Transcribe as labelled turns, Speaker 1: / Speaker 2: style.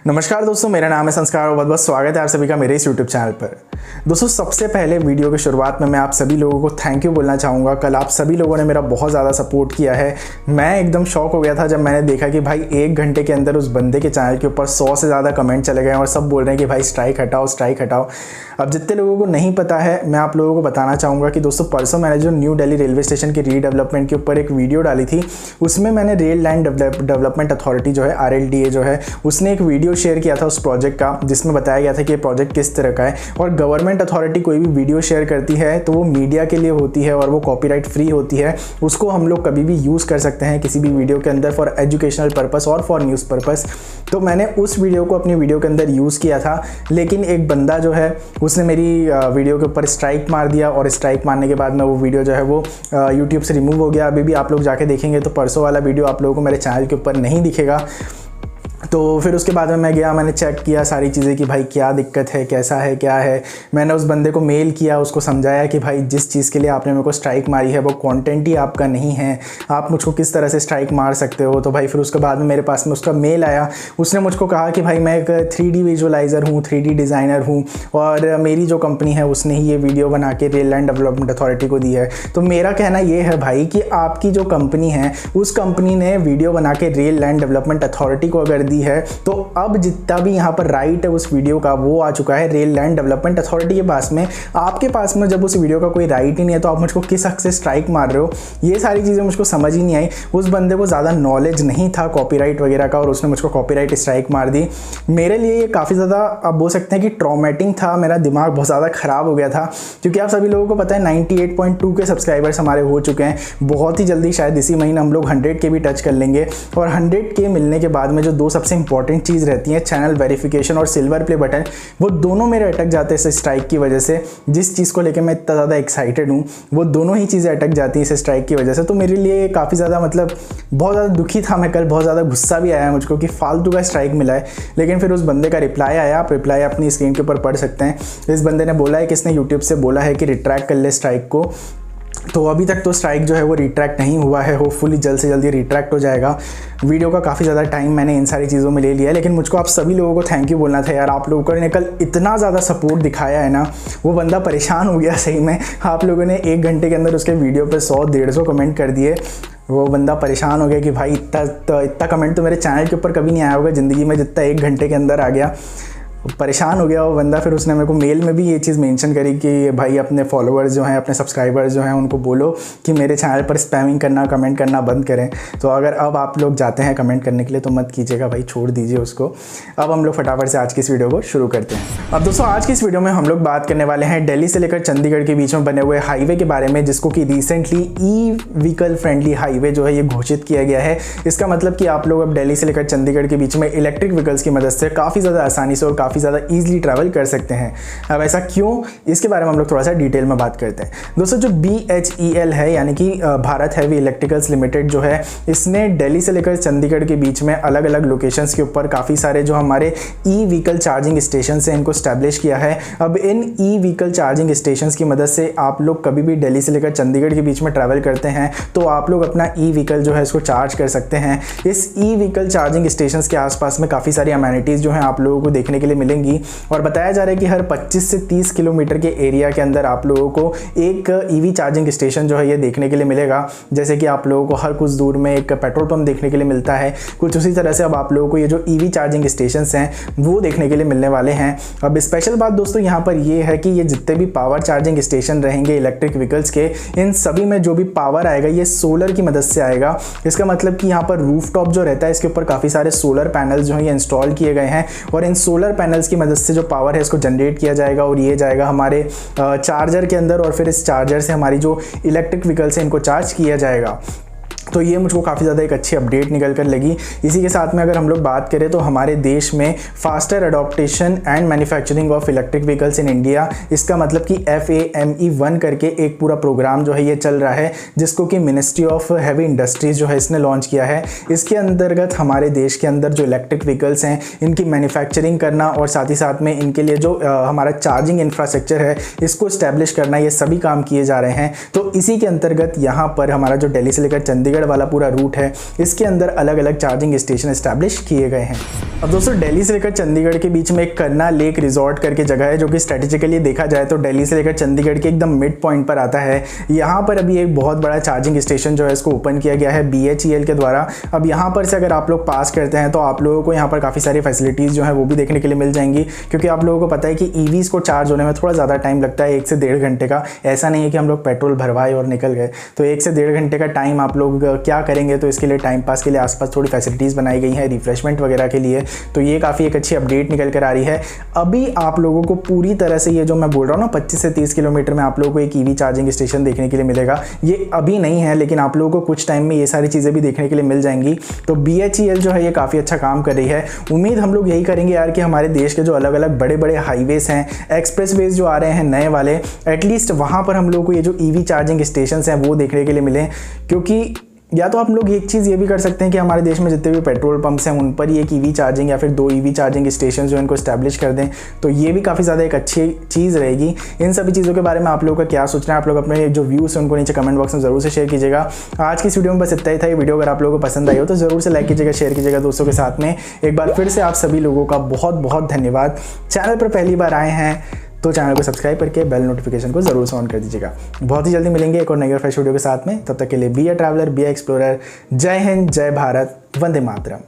Speaker 1: नमस्कार दोस्तों, मेरा नाम है संस्कार और बहुत बहुत स्वागत है आप सभी का मेरे इस यूट्यूब चैनल पर। दोस्तों, सबसे पहले वीडियो की शुरुआत में मैं आप सभी लोगों को थैंक यू बोलना चाहूँगा। कल आप सभी लोगों ने मेरा बहुत ज़्यादा सपोर्ट किया है। मैं एकदम शॉक हो गया था जब मैंने देखा कि भाई 1 घंटे के अंदर उस बंदे के चैनल के ऊपर 100 से ज़्यादा कमेंट चले गए और सब बोल रहे हैं कि भाई स्ट्राइक हटाओ, स्ट्राइक हटाओ। अब जितने लोगों को नहीं पता है, मैं आप लोगों को बताना चाहूँगा कि दोस्तों परसों मैंने जो न्यू दिल्ली रेलवे स्टेशन की रीडेवलपमेंट के ऊपर एक वीडियो डाली थी, उसमें मैंने रेल लाइन डेवलपमेंट अथॉरिटी जो है RLDA जो है उसने एक वीडियो शेयर किया था उस प्रोजेक्ट का, जिसमें बताया गया था कि ये प्रोजेक्ट किस तरह का है। और गवर्नमेंट अथॉरिटी कोई भी वीडियो शेयर करती है तो वो मीडिया के लिए होती है और वो कॉपीराइट फ्री होती है। उसको हम लोग कभी भी यूज़ कर सकते हैं किसी भी वीडियो के अंदर फॉर एजुकेशनल पर्पस और फॉर न्यूज़ पर्पस। तो मैंने उस वीडियो को अपनी वीडियो के अंदर यूज़ किया था, लेकिन एक बंदा जो है उसने मेरी वीडियो के ऊपर स्ट्राइक मार दिया और स्ट्राइक मारने के बाद में वो वीडियो जो है वो यूट्यूब से रिमूव हो गया। अभी भी आप लोग जाके देखेंगे तो परसों वाला वीडियो आप लोगों को मेरे चैनल के ऊपर नहीं दिखेगा। तो फिर उसके बाद में मैं गया, मैंने चेक किया सारी चीज़ें कि भाई क्या दिक्कत है, कैसा है, क्या है। मैंने उस बंदे को मेल किया, उसको समझाया कि भाई जिस चीज़ के लिए आपने मेरे को स्ट्राइक मारी है वो कंटेंट ही आपका नहीं है, आप मुझको किस तरह से स्ट्राइक मार सकते हो। तो भाई फिर उसके बाद में मेरे पास में उसका मेल आया। उसने मुझको कहा कि भाई मैं एक 3D विजुअलाइज़र हूँ, 3D डिज़ाइनर हूँ और मेरी जो कंपनी है उसने ही ये वीडियो बना के रेल लाइन डेवलपमेंट अथॉरिटी को दी है। तो मेरा कहना ये है भाई कि आपकी जो कंपनी है उस कंपनी ने वीडियो बना के रेल लाइन डेवलपमेंट अथॉरिटी को अगर है तो अब जितना भी यहाँ पर राइट है उस वीडियो का वो आ चुका है रेल लाइन डेवलपमेंट अथॉरिटी के पास में। आपके पास में जब उस वीडियो का कोई राइट ही नहीं है तो आप मुझको किस हक से स्ट्राइक मार रहे हो, ये सारी चीज़ें मुझको समझ ही नहीं आई। उस बंदे को ज़्यादा नॉलेज नहीं था कॉपीराइट वगैरह का और उसने मुझको कॉपीराइट स्ट्राइक मार दी। मेरे लिए ये काफ़ी ज़्यादा आप बोल सकते हैं कि ट्रॉमेटिक था। मेरा दिमाग बहुत ज़्यादा ख़राब हो गया था, क्योंकि आप सभी लोगों को पता है 98.2 के सब्सक्राइबर्स हमारे हो चुके हैं। बहुत ही जल्दी शायद इसी महीने हम लोग 100 के भी टच कर लेंगे और 100 के मिलने के बाद में जो दो सबसे इंपॉर्टेंट चीज़ रहती है, चैनल वेरिफिकेशन और सिल्वर प्ले बटन, वो दोनों मेरे अटक जाते हैं इस स्ट्राइक की वजह से। जिस चीज़ को लेकर मैं इतना ज़्यादा एक्साइटेड हूँ वो दोनों ही चीज़ें अटक जाती हैं इस स्ट्राइक की वजह से। तो मेरे लिए काफ़ी ज़्यादा बहुत ज़्यादा दुखी था मैं कल। बहुत ज़्यादा गुस्सा भी आया मुझको कि फालतू का स्ट्राइक मिला है। लेकिन फिर उस बंदे का रिप्लाई आया, आप रिप्लाई अपनी स्क्रीन के ऊपर पढ़ सकते हैं। इस बंदे ने बोला है कि इसने यूट्यूब से बोला है कि रिट्रैक्ट कर ले स्ट्राइक को। तो अभी तक तो स्ट्राइक जो है वो रिट्रैक्ट नहीं हुआ है, होपफुली जल्द से जल्द ये रिट्रैक्ट हो जाएगा। वीडियो का काफ़ी ज़्यादा टाइम मैंने इन सारी चीज़ों में ले लिया है, लेकिन मुझको आप सभी लोगों को थैंक यू बोलना था यार। आप लोगों ने कल इतना ज़्यादा सपोर्ट दिखाया है ना, वो बंदा परेशान हो गया सही में। आप लोगों ने 1 घंटे के अंदर उसके वीडियो पर 100-150 कमेंट कर दिए। वो बंदा परेशान हो गया कि भाई इतना कमेंट तो मेरे चैनल के ऊपर कभी नहीं आया होगा ज़िंदगी में जितना 1 घंटे के अंदर आ गया। परेशान हो गया वो बंदा। फिर उसने मेरे को मेल में भी ये चीज़ मेंशन करी कि भाई अपने फॉलोअर्स जो हैं, अपने सब्सक्राइबर्स जो हैं, उनको बोलो कि मेरे चैनल पर स्पैमिंग करना, कमेंट करना बंद करें। तो अगर अब आप लोग जाते हैं कमेंट करने के लिए तो मत कीजिएगा भाई, छोड़ दीजिए उसको। अब हम लोग फटाफट से आज की इस वीडियो को शुरू करते हैं। अब दोस्तों, आज की इस वीडियो में हम लोग बात करने वाले हैं दिल्ली से लेकर चंडीगढ़ के बीच में बने हुए हाईवे के बारे में, जिसको कि रिसेंटली व्हीकल फ्रेंडली हाईवे जो है ये घोषित किया गया है। इसका मतलब कि आप लोग अब दिल्ली से लेकर चंडीगढ़ के बीच में इलेक्ट्रिक व्हीकल्स की मदद से काफ़ी ज़्यादा आसानी से और काफ़ी ज़्यादा ईजिली कर सकते हैं। अब ऐसा क्यों, इसके बारे में हम लोग थोड़ा सा डिटेल में बात करते हैं। दोस्तों, जो BHEL है यानी कि भारत हैवी इलेक्ट्रिकल्स लिमिटेड जो है, इसने दिल्ली से लेकर चंडीगढ़ के बीच में अलग अलग लोकेशंस के ऊपर काफ़ी सारे जो हमारे व्हीकल चार्जिंग स्टेशन है इनको स्टैब्लिश किया है। अब इन व्हीकल चार्जिंग स्टेशन की मदद से आप लोग कभी भी दिल्ली से लेकर चंडीगढ़ के बीच में ट्रैवल करते हैं तो आप लोग अपना व्हीकल जो है इसको चार्ज कर सकते हैं। इस व्हीकल चार्जिंग स्टेशन के आसपास में काफ़ी सारी अमेनिटीज़ जो हैं आप लोगों को देखने के लिए मिलेंगी और बताया जा रहा है कि हर 25 से 30 किलोमीटर के एरिया के अंदर आप लोगों को एक ईवी चार्जिंग स्टेशन जो है ये देखने के लिए मिलेगा। जैसे कि आप लोगों को हर कुछ दूर में एक पेट्रोल पंप देखने के लिए मिलता है, कुछ उसी तरह से अब आप लोगों को ये जो ईवी चार्जिंग स्टेशन हैं वो देखने के लिए मिलने वाले हैं। अब स्पेशल बात दोस्तों यहाँ पर ये है कि ये जितने भी पावर चार्जिंग स्टेशन रहेंगे इलेक्ट्रिक व्हीकल्स के, इन सभी में जो भी पावर आएगा ये सोलर की मदद से आएगा। इसका मतलब कि यहाँ पर रूफटॉप जो रहता है इसके ऊपर काफ़ी सारे सोलर पैनल्स जो हैं ये इंस्टॉल किए गए हैं और इन सोलर पैनल्स की मदद से जो पावर है इसको जनरेट किया जाएगा और ये जाएगा हमारे चार्जर के अंदर और फिर इस चार्जर से हमारी जो इलेक्ट्रिक व्हीकल्स है इनको चार्ज किया जाएगा। तो ये मुझको काफ़ी ज़्यादा एक अच्छी अपडेट निकल कर लगी। इसी के साथ में अगर हम लोग बात करें तो हमारे देश में faster adaptation and manufacturing of electric vehicles in India, इसका मतलब कि FAME1 करके एक पूरा प्रोग्राम जो है ये चल रहा है, जिसको कि मिनिस्ट्री ऑफ हैवी इंडस्ट्रीज़ जो है इसने लॉन्च किया है। इसके अंतर्गत हमारे देश के अंदर जो इलेक्ट्रिक व्हीकल्स हैं इनकी मैन्युफैक्चरिंग करना और साथ ही साथ में इनके लिए जो हमारा चार्जिंग इंफ्रास्ट्रक्चर है इसको इस्टेब्लिश करना, ये सभी काम किए जा रहे हैं। तो इसी के अंतर्गत यहाँ पर हमारा जो दिल्ली से लेकर चंडीगढ़ चंडीगढ़ वाला पूरा रूट है, इसके अंदर अलग अलग चार्जिंग स्टेशन इस्टेब्लिश किए गए हैं। अब दोस्तों दिल्ली से लेकर चंडीगढ़ के बीच में एक करना लेक रिजॉर्ट करके जगह है, जो कि स्ट्रेटेजिकली देखा जाए तो दिल्ली से लेकर चंडीगढ़ के एकदम मिड पॉइंट पर आता है। यहाँ पर अभी एक बहुत बड़ा चार्जिंग स्टेशन जो है इसको ओपन किया गया है BHEL के द्वारा। अब यहाँ पर से अगर आप लोग पास करते हैं तो आप लोगों को यहाँ पर काफ़ी सारी फैसिलिटीज़ जो है वो भी देखने के लिए मिल जाएंगी, क्योंकि आप लोगों को पता है कि EVs को चार्ज होने में थोड़ा ज़्यादा टाइम लगता है, 1 से 1.5 घंटे का। ऐसा नहीं है कि हम लोग पेट्रोल भरवाए और निकल गए, तो 1 से 1.5 घंटे का टाइम आप लोग क्या करेंगे, तो इसके लिए टाइम पास के लिए आसपास थोड़ी फैसिलिटीज़ बनाई गई हैं रिफ्रेशमेंट वगैरह के लिए। तो ये काफ़ी एक अच्छी अपडेट निकल कर आ रही है। अभी आप लोगों को पूरी तरह से ये जो मैं बोल रहा हूँ ना 25 से 30 किलोमीटर में आप लोगों को एक EV चार्जिंग स्टेशन देखने के लिए मिलेगा। ये अभी नहीं है, लेकिन आप लोगों को कुछ टाइम में ये सारी चीज़ें भी देखने के लिए मिल जाएंगी। तो BHEL जो है ये काफ़ी अच्छा काम कर रही है। उम्मीद हम लोग यही करेंगे यार कि हमारे देश के जो अलग अलग बड़े बड़े हाईवेज हैं, एक्सप्रेसवेज जो आ रहे हैं नए वाले, एटलीस्ट वहाँ पर हम लोग को ये जो EV चार्जिंग स्टेशन हैं वो देखने के लिए मिले। क्योंकि या तो आप लोग एक चीज़ ये भी कर सकते हैं कि हमारे देश में जितने भी पेट्रोल पंप्स हैं उन पर ही एक EV चार्जिंग या फिर 2 EV चार्जिंग स्टेशन जो इनको स्टैब्लिश कर दें, तो ये भी काफ़ी ज़्यादा एक अच्छी चीज़ रहेगी। इन सभी चीज़ों के बारे में आप लोगों का क्या सोचना है, आप लोग अपने जो व्यूज़ हैं उनको नीचे कमेंट बॉक्स में ज़रूर से शेयर कीजिएगा। आज की इस वीडियो में बस इतना ही था। ये वीडियो अगर आप लोगों को पसंद आई हो तो ज़रूर से लाइक कीजिएगा, शेयर कीजिएगा दोस्तों के साथ में। एक बार फिर से आप सभी लोगों का बहुत बहुत धन्यवाद। चैनल पर पहली बार आए हैं तो चैनल को सब्सक्राइब करके बेल नोटिफिकेशन को जरूर से ऑन कर दीजिएगा। बहुत ही जल्दी मिलेंगे एक और नई फ्रेश वीडियो के साथ में। तब तक के लिए be a traveller, be a explorer. जय हिंद, जय भारत, वंदे मातरम।